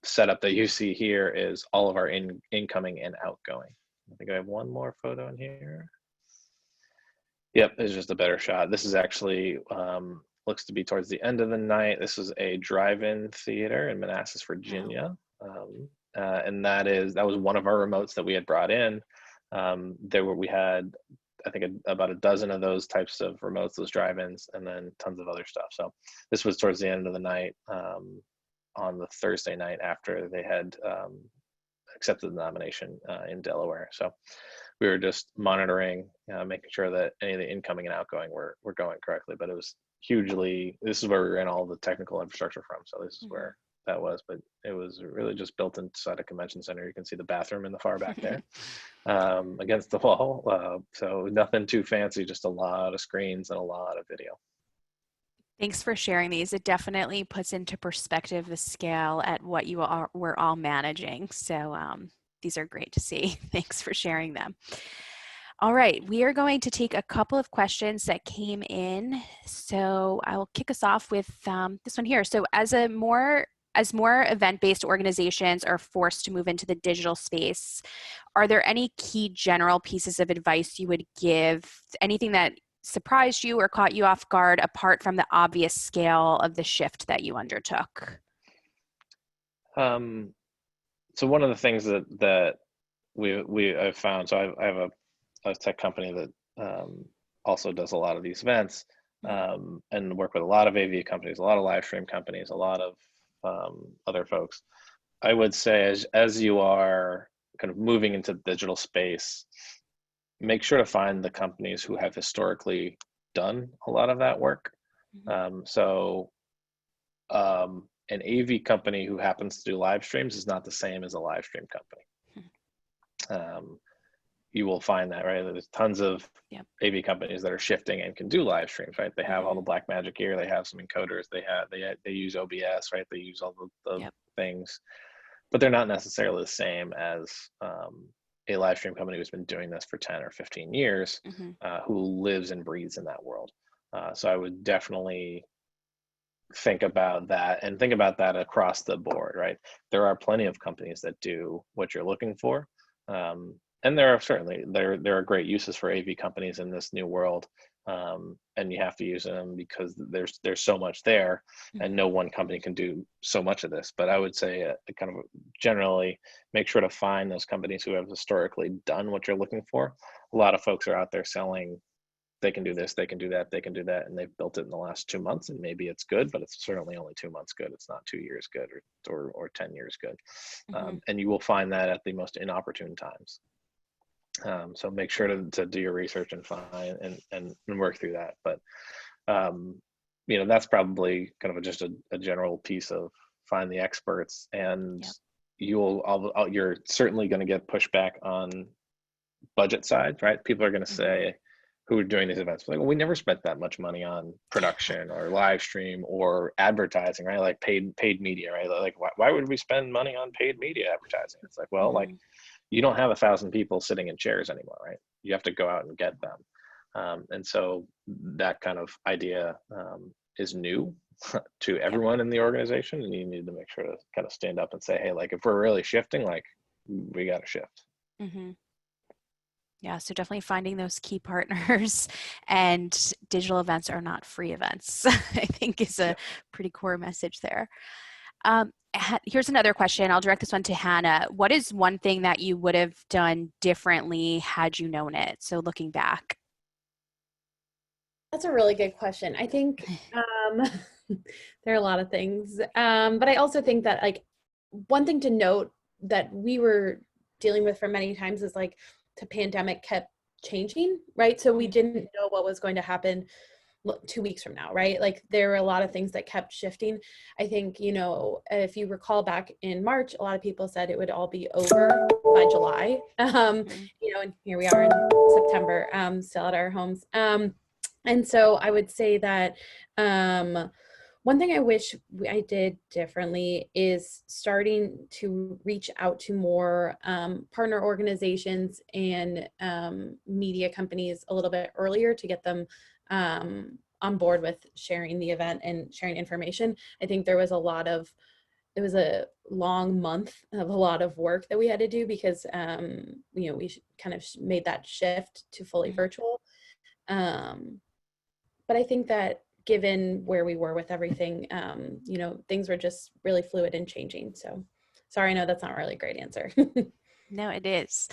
setup that you see here is all of our incoming and outgoing. I think I have one more photo in here. Yep, it's just a better shot. This is actually, looks to be towards the end of the night. This is a drive-in theater in Manassas, Virginia. And that was one of our remotes that we had brought in. We had I think about a dozen of those types of remotes, those drive-ins, and then tons of other stuff. So this was towards the end of the night, on the Thursday night after they had accepted the nomination in Delaware. So we were just monitoring, making sure that any of the incoming and outgoing were going correctly. But it was this is where we ran all the technical infrastructure from. So this is where that was, but it was really just built inside a convention center. You can see the bathroom in the far back there, against the wall. So nothing too fancy, just a lot of screens and a lot of video. Thanks for sharing these. It definitely puts into perspective the scale at what we're all managing. So these are great to see. Thanks for sharing them. All right, we are going to take a couple of questions that came in. So I will kick us off with this one here. So as more event-based organizations are forced to move into the digital space, are there any key general pieces of advice you would give? Anything that surprised you or caught you off guard apart from the obvious scale of the shift that you undertook? So one of the things that I've found, so I have a tech company that also does a lot of these events, and work with a lot of AV companies, a lot of live stream companies, a lot of other folks. I would say as you are kind of moving into the digital space, make sure to find the companies who have historically done a lot of that work. So an AV company who happens to do live streams is not the same as a live stream company. You will find that, right? There's tons of AV companies that are shifting and can do live streams, right? They have all the black magic gear, they have some encoders, they use OBS, right? They use all the things, but they're not necessarily the same as a live stream company who's been doing this for 10 or 15 years, who lives and breathes in that world. So I would definitely think about that, and think about that across the board, right? There are plenty of companies that do what you're looking for. And there are great uses for AV companies in this new world, and you have to use them because there's so much there, and no one company can do so much of this. But I would say kind of generally make sure to find those companies who have historically done what you're looking for. A lot of folks are out there selling, they can do this, they can do that, they can do that, and they've built it in the last 2 months, and maybe it's good, but it's certainly only 2 months good. It's not 2 years good or 10 years good. And you will find that at the most inopportune times. So make sure to do your research and find and work through that. But that's probably kind of just a general piece of find the experts, and you're certainly going to get pushback on budget side, right? People are going to say, who are doing these events, like, well, we never spent that much money on production or live stream or advertising, right? Like paid media, right? Like why would we spend money on paid media advertising? It's like, well, like, you don't have 1,000 people sitting in chairs anymore, right? You have to go out and get them. And so that kind of idea is new to everyone in the organization, and you need to make sure to kind of stand up and say, hey, like, if we're really shifting, like, we got to shift. Yeah, so definitely finding those key partners, and digital events are not free events, I think is a pretty core message there. Here's another question. I'll direct this one to Hannah. What is one thing that you would have done differently had you known it? So looking back. That's a really good question. I think there are a lot of things, but I also think that, like, one thing to note that we were dealing with for many times is, like, the pandemic kept changing, right? So we didn't know what was going to happen 2 weeks from now, right? Like, there were a lot of things that kept shifting. I think, if you recall back in March, a lot of people said it would all be over by July, and here we are in September, still at our homes. And so I would say that one thing I wish I did differently is starting to reach out to more partner organizations and media companies a little bit earlier to get them on board with sharing the event and sharing information. I think it was a long month of a lot of work that we had to do because, we kind of made that shift to fully virtual. But I think that given where we were with everything, things were just really fluid and changing. So sorry, I know that's not really a great answer. No, it is.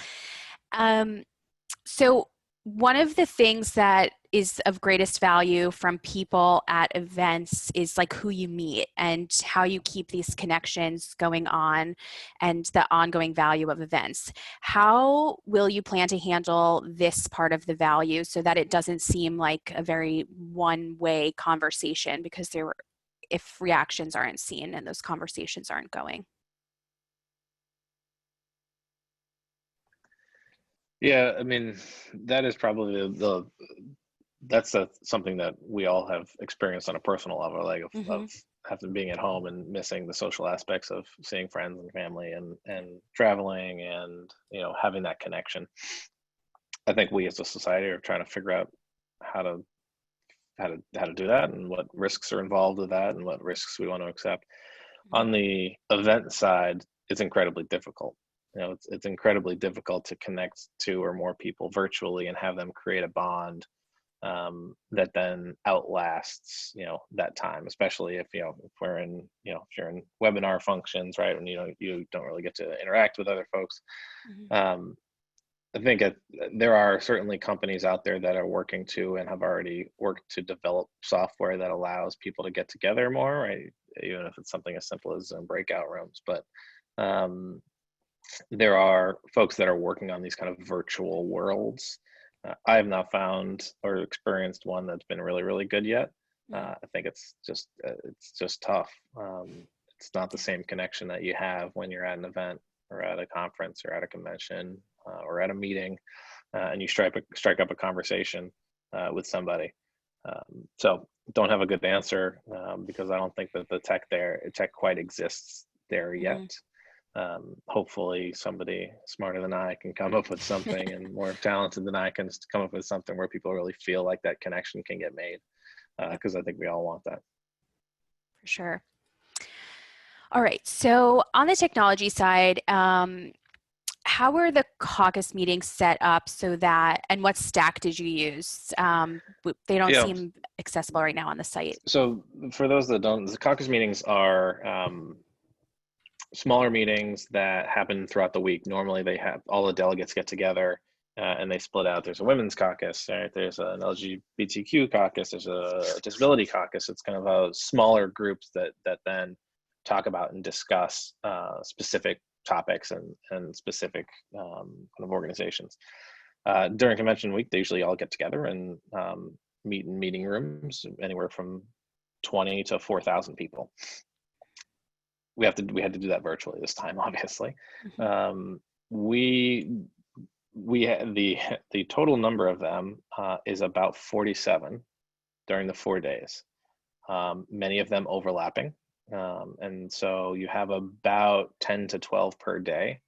So one of the things that is of greatest value from people at events is like who you meet and how you keep these connections going on and the ongoing value of events. How will you plan to handle this part of the value so that it doesn't seem like a very one-way conversation, because if reactions aren't seen and those conversations aren't going? Yeah, I mean, that is probably that's something that we all have experienced on a personal level, like of having being at home and missing the social aspects of seeing friends and family and traveling and, you know, having that connection. I think we as a society are trying to figure out how to do that and what risks are involved with that and what risks we want to accept. On the event side, it's incredibly difficult. You know, it's incredibly difficult to connect two or more people virtually and have them create a bond that then outlasts, you know, that time, especially if, you know, if we're in, you know, if you're in webinar functions, right, and, you know, you don't really get to interact with other folks. I think there are certainly companies out there that are working to and have already worked to develop software that allows people to get together more, right? Even if it's something as simple as Zoom breakout rooms. But there are folks that are working on these kind of virtual worlds. I have not found or experienced one that's been really, really good yet. I think it's just tough. It's not the same connection that you have when you're at an event or at a conference or at a convention or at a meeting, and you strike up a conversation with somebody. So don't have a good answer because I don't think that the tech quite exists there yet. Hopefully somebody smarter than I can come up with something and more talented than I can come up with something where people really feel like that connection can get made, because I think we all want that. For sure. All right, so on the technology side, how were the caucus meetings set up so that, and what stack did you use? They don't seem accessible right now on the site. So for those that don't, the caucus meetings are smaller meetings that happen throughout the week. Normally they have all the delegates get together and they split out. There's a women's caucus, right? There's an LGBTQ caucus, there's a disability caucus. It's kind of a smaller groups that then talk about and discuss specific topics and specific kind of organizations. During convention week, they usually all get together and meet in meeting rooms, anywhere from 20 to 4,000 people. We had to do that virtually this time, obviously. We had the total number of them is about 47 during the 4 days, many of them overlapping. And so you have about 10 to 12 per day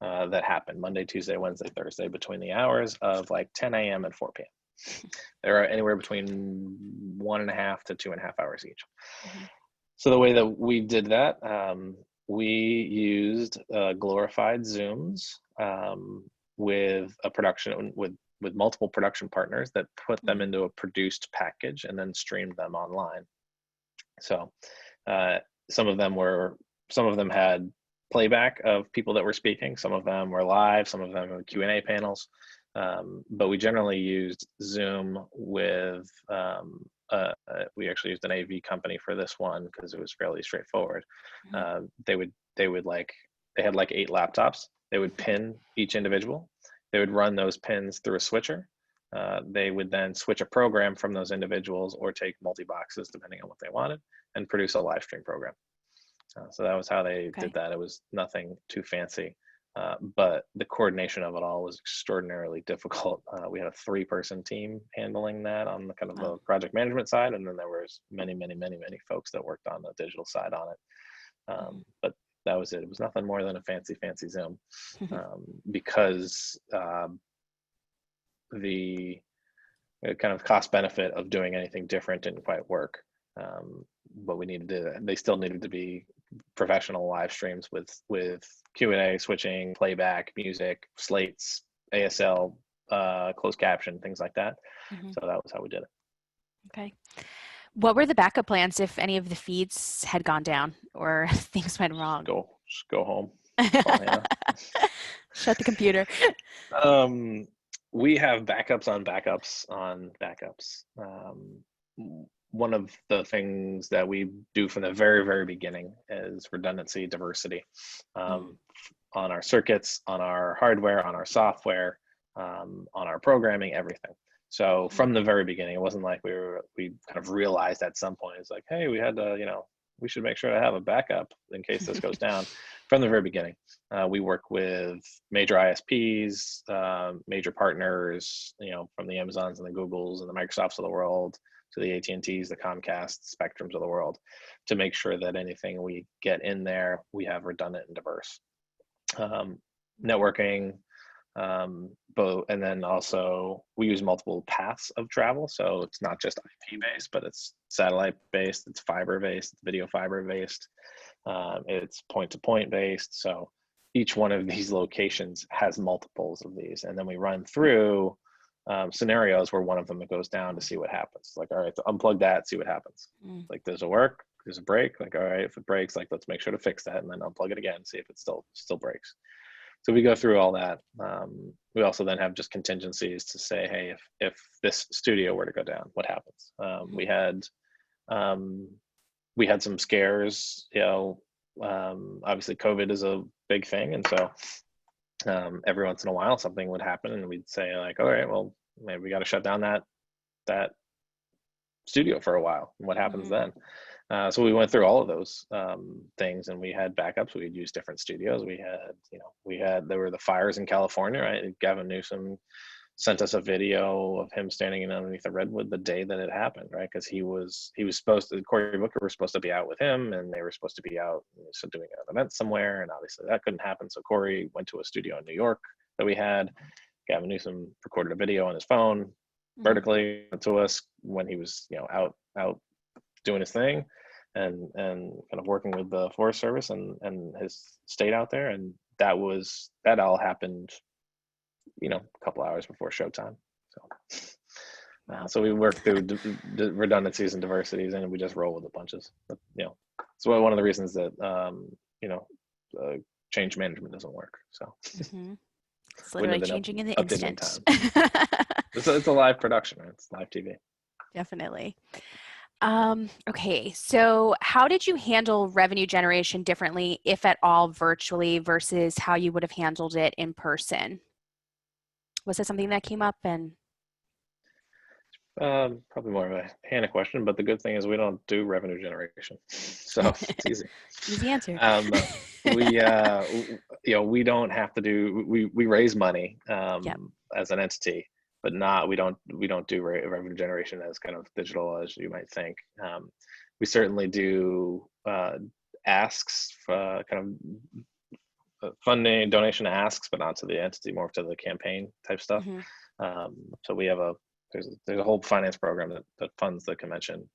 that happen Monday, Tuesday, Wednesday, Thursday, between the hours of like 10 a.m. and 4 p.m. There are anywhere between 1.5 to 2.5 hours each. So the way that we did that, we used glorified Zooms with a production with multiple production partners that put them into a produced package and then streamed them online. So some of them had playback of people that were speaking. Some of them were live. Some of them were Q&A panels. But we generally used Zoom with. We actually used an AV company for this one because it was fairly straightforward. They had like 8 laptops. They would pin each individual. They would run those pins through a switcher. They would then switch a program from those individuals or take multi-boxes depending on what they wanted and produce a live stream program. So that was how they did that. It was nothing too fancy, but the coordination of it all was extraordinarily difficult. We had a 3-person team handling that on the kind of the project management side, and then there was many folks that worked on the digital side on it. But that was it. It was nothing more than a fancy Zoom, because the kind of cost benefit of doing anything different didn't quite work. But they still needed to be professional live streams with Q&A, switching, playback, music, slates, ASL, closed caption, things like that. So that was how we did it. Okay. What were the backup plans if any of the feeds had gone down or things went wrong? Just go home. Shut the computer. we have backups on backups on backups. One of the things that we do from the very, very beginning is redundancy, diversity, on our circuits, on our hardware, on our software, on our programming, everything. So from the very beginning, it wasn't like we kind of realized at some point, it's like, hey, we had to, we should make sure to have a backup in case this goes down. From the very beginning, we work with major ISPs, major partners, from the Amazons and the Googles and the Microsofts of the world to the AT&Ts, the Comcasts, Spectrums of the world, to make sure that anything we get in there, we have redundant and diverse. Networking, and then also we use multiple paths of travel. So it's not just IP based, but it's satellite based, it's fiber based, it's video fiber based, it's point to point based. So each one of these locations has multiples of these. And then we run through scenarios where one of them goes down to see what happens. Like, all right, so unplug that, see what happens. Like, does it work? There's a break. Like, all right, if it breaks, like, let's make sure to fix that, and then unplug it again, see if it still breaks. So we go through all that. We also then have just contingencies to say, hey, if this studio were to go down, what happens? We had some scares. Obviously COVID is a big thing, and so every once in a while something would happen, and we'd say like, all right, well, maybe we got to shut down that studio for a while. And what happens then? So we went through all of those things, and we had backups. We'd use different studios. There were the fires in California, right? Gavin Newsom sent us a video of him standing underneath the redwood the day that it happened, right? Because he was supposed to, Cory Booker was supposed to be out with him, and they were supposed to be out doing an event somewhere, and obviously that couldn't happen. So Cory went to a studio in New York that we had. Gavin Newsom recorded a video on his phone vertically to us when he was out doing his thing, and kind of working with the Forest Service and his state out there, and that all happened a couple hours before showtime. So we work through redundancies and diversities, and we just roll with the punches. But, it's one of the reasons that change management doesn't work. So it's literally changing in the instant. It's a live production, right? It's live TV. Definitely. Okay, so how did you handle revenue generation differently, if at all, virtually versus how you would have handled it in person? Was that something that came up? And probably more of a Hannah question, but the good thing is we don't do revenue generation, so it's easy. Easy answer. We don't have to do. We raise money as an entity, but we don't do revenue generation as kind of digital as you might think. We certainly do asks for kind of funding, donation asks, but not to the entity, more to the campaign type stuff. So we have there's a whole finance program that funds the convention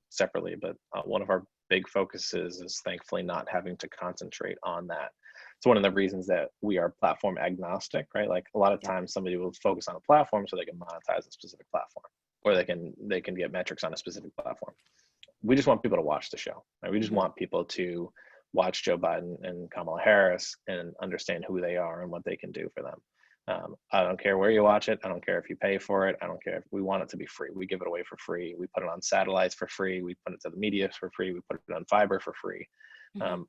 separately, but one of our big focuses is thankfully not having to concentrate on that. It's one of the reasons that we are platform agnostic, right? Like a lot of times somebody will focus on a platform so they can monetize a specific platform, or they can get metrics on a specific platform. We just want people to watch the show, right? We just want people to watch Joe Biden and Kamala Harris and understand who they are and what they can do for them. I don't care where you watch it. I don't care if you pay for it. I don't care if we want it to be free. We give it away for free. We put it on satellites for free. We put it to the media for free. We put it on fiber for free.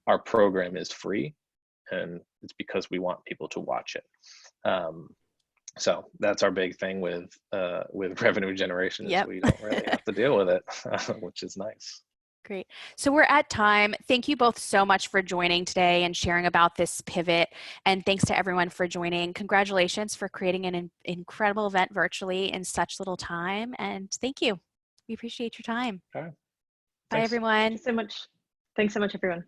Our program is free, and it's because we want people to watch it. So that's our big thing with revenue generation. Is we don't really have to deal with it, which is nice. Great. So we're at time. Thank you both so much for joining today and sharing about this pivot. And thanks to everyone for joining. Congratulations for creating an incredible event virtually in such little time. And thank you. We appreciate your time. All right. Bye, everyone. Thank you so much. Thanks so much, everyone.